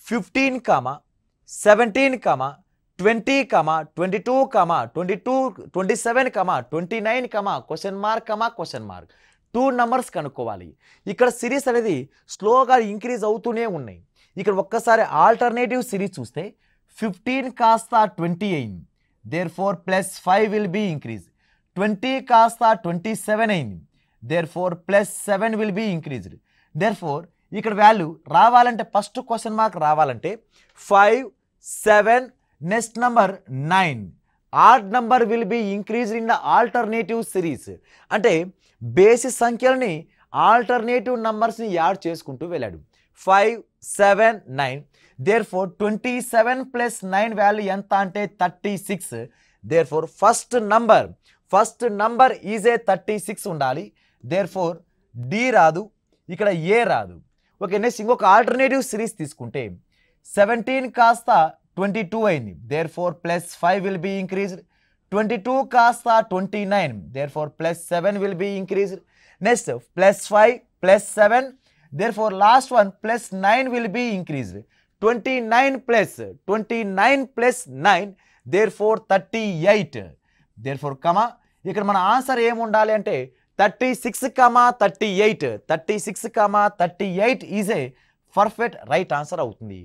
15, 17, 20, 22, 27, 29, question mark 2 numbers కనుక్కోవాలి. ఇక్కడ series అనేది స్లోగా ఇంక్రీజ్ అవుతూనే ఉన్నాయి. ఇక్కడ ఒక్కసారి ఆల్టర్నేటివ్ సిరీస్ చూస్తే 15 కాస్త 20 అయింది, దేర్ఫోర్ +5 విల్ బీ ఇంక్రీజ్. 20 కాస్త 27 అయింది, therefore +7 will be increased. Therefore ఇక్కడ వాల్యూ రావాలంటే ఫస్ట్ క్వశ్చన్ మార్క్ రావాలంటే 5, 7, next number 9. Odd number will be increased in the alternative series. అంటే బేసి సంఖ్యలని ఆల్టర్నేటివ్ నంబర్స్ని యాడ్ చేసుకుంటూ వెళ్ళాడు. 5, 7, 9. దేర్ఫోర్ 27 + 9 వాల్యూ ఎంత అంటే 36. Therefore first number is a 36 ఉండాలి. దేర్ఫోర్ డి రాదు, ఇక్కడ ఏ రాదు. ఓకే, నెక్స్ట్ ఇంకొక ఆల్టర్నేటివ్ సిరీస్ తీసుకుంటే 17 కాస్త 22 అయింది, దేర్ఫోర్ +5 విల్ బీ ఇంక్రీజ్డ్. 22 కాస్త 29, therefore +7 will be increased. Next +5 +7, therefore last one +9 will be increased. 29 plus 9, therefore 38. therefore comma ఇక్కడ మన ఆన్సర్ ఏముండాలి అంటే 36, 38. 36, 38 is a perfect right answer అవుతుంది.